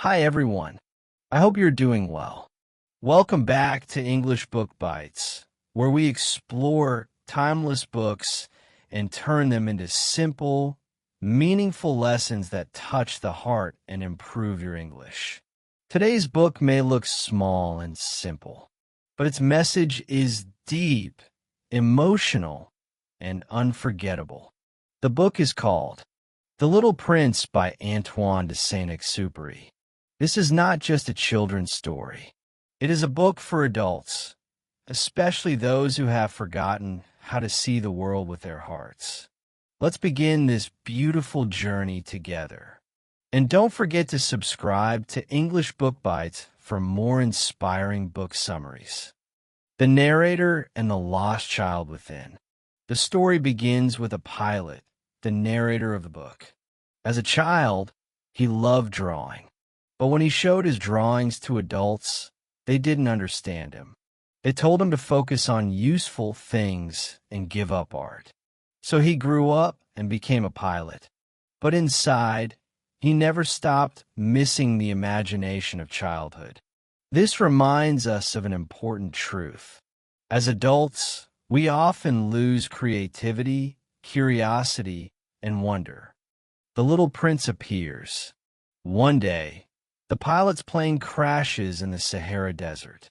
Hi everyone. I hope you're doing well. Welcome back to English Book Bites, where we explore timeless books and turn them into simple, meaningful lessons that touch the heart and improve your English. Today's book may look small and simple, but its message is deep, emotional, and unforgettable. The book is called The Little Prince by Antoine de Saint-Exupéry. This is not just a children's story. It is a book for adults, especially those who have forgotten how to see the world with their hearts. Let's begin this beautiful journey together. And don't forget to subscribe to English Book Bites for more inspiring book summaries. The narrator and the lost child within. The story begins with a pilot, the narrator of the book. As a child, he loved drawing. But when he showed his drawings to adults, they didn't understand him. They told him to focus on useful things and give up art. So he grew up and became a pilot. But inside, he never stopped missing the imagination of childhood. This reminds us of an important truth. As adults, we often lose creativity, curiosity, and wonder. The little prince appears. One day, the pilot's plane crashes in the Sahara Desert.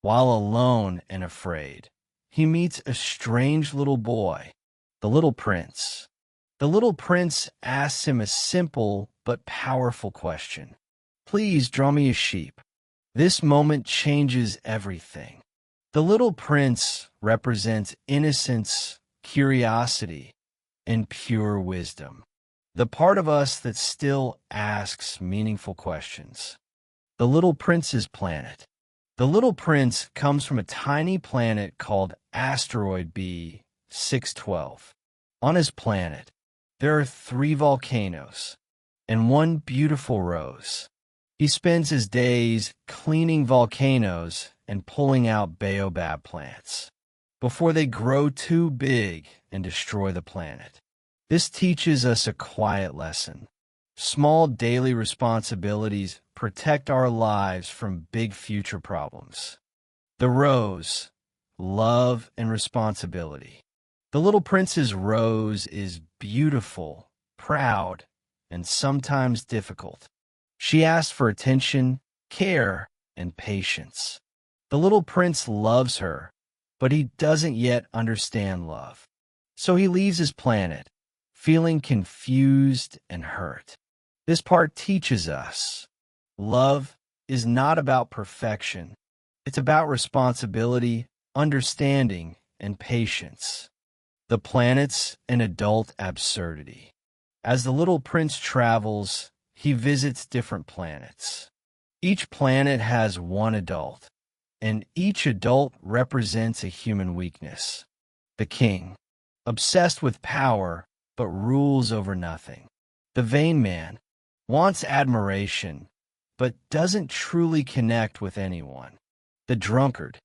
While alone and afraid, he meets a strange little boy, the little prince. The little prince asks him a simple but powerful question. "Please draw me a sheep." This moment changes everything. The little prince represents innocence, curiosity, and pure wisdom. The part of us that still asks meaningful questions. The Little Prince's planet. The Little Prince comes from a tiny planet called Asteroid B 612. On his planet, there are 3 volcanoes and 1 beautiful rose. He spends his days cleaning volcanoes and pulling out baobab plants before they grow too big and destroy the planet. This teaches us a quiet lesson. Small daily responsibilities protect our lives from big future problems. The rose, love and responsibility. The little prince's rose is beautiful, proud, and sometimes difficult. She asks for attention, care, and patience. The little prince loves her, but he doesn't yet understand love. So he leaves his planet, feeling confused and hurt. This part teaches us love is not about perfection. It's about responsibility, understanding, and patience. The planet's an adult absurdity. As the little prince travels, he visits different planets. Each planet has 1 adult, and each adult represents a human weakness. The king, obsessed with power, but rules over nothing. The vain man wants admiration, but doesn't truly connect with anyone. The drunkard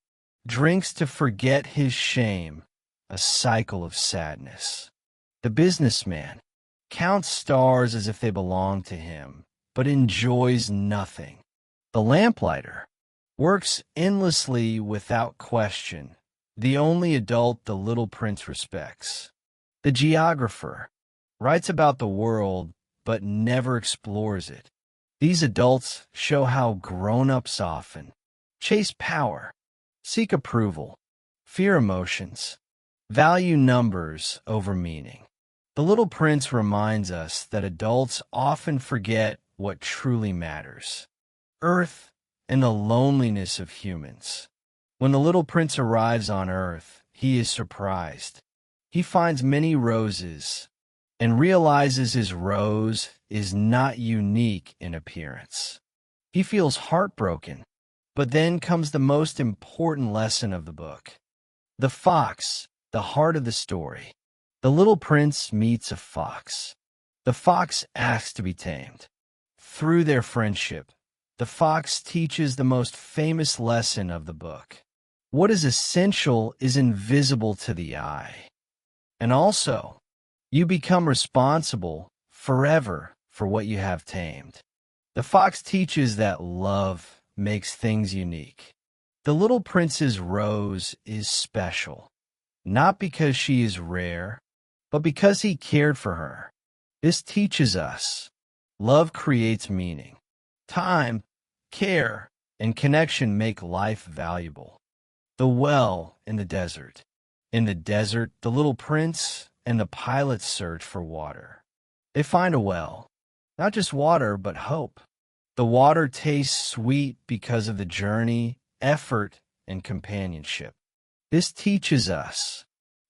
drinks to forget his shame, a cycle of sadness. The businessman counts stars as if they belong to him, but enjoys nothing. The lamplighter works endlessly without question, the only adult the little prince respects. The geographer writes about the world but never explores it. These adults show how grown-ups often chase power, seek approval, fear emotions, value numbers over meaning. The Little Prince reminds us that adults often forget what truly matters: Earth and the loneliness of humans. When the Little Prince arrives on Earth, he is surprised. He finds many roses and realizes his rose is not unique in appearance. He feels heartbroken, but then comes the most important lesson of the book. The fox, the heart of the story. The little prince meets a fox. The fox asks to be tamed. Through their friendship, the fox teaches the most famous lesson of the book. What is essential is invisible to the eye. And also, you become responsible forever for what you have tamed. The fox teaches that love makes things unique. The little prince's rose is special, not because she is rare, but because he cared for her. This teaches us love creates meaning. Time, care, and connection make life valuable. The well in the desert. In the desert, the little prince and the pilot search for water. They find a well, not just water, but hope. The water tastes sweet because of the journey, effort, and companionship. This teaches us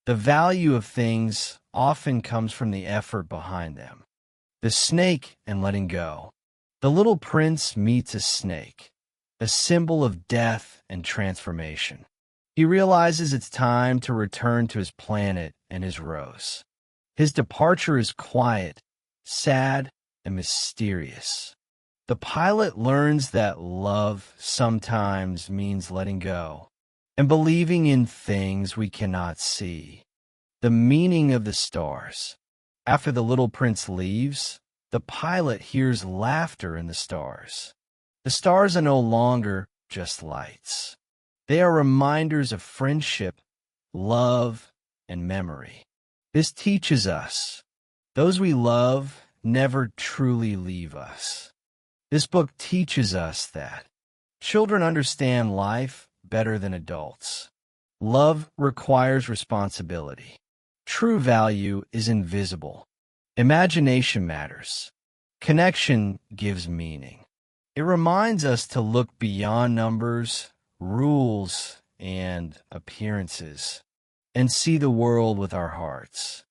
the value of things often comes from the effort behind them. The snake and letting go. The little prince meets a snake, a symbol of death and transformation. He realizes it's time to return to his planet and his rose. His departure is quiet, sad, and mysterious. The pilot learns that love sometimes means letting go and believing in things we cannot see. The meaning of the stars. After the little prince leaves, the pilot hears laughter in the stars. The stars are no longer just lights. They are reminders of friendship, love, and memory. This teaches us those we love never truly leave us. This book teaches us that children understand life better than adults. Love requires responsibility. True value is invisible. Imagination matters. Connection gives meaning. It reminds us to look beyond numbers, rules, and appearances, and see the world with our hearts.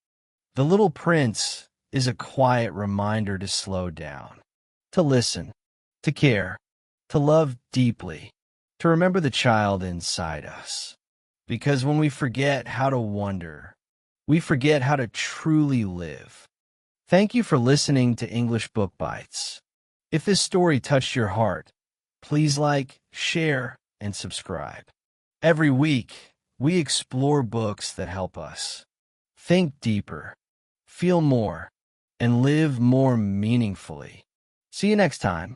The Little Prince is a quiet reminder to slow down, to listen, to care, to love deeply, to remember the child inside us. Because when we forget how to wonder, we forget how to truly live. Thank you for listening to English Book Bites. If this story touched your heart, please like, share, and subscribe. Every week, we explore books that help us think deeper, feel more, and live more meaningfully. See you next time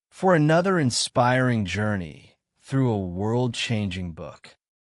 for another inspiring journey through a world-changing book.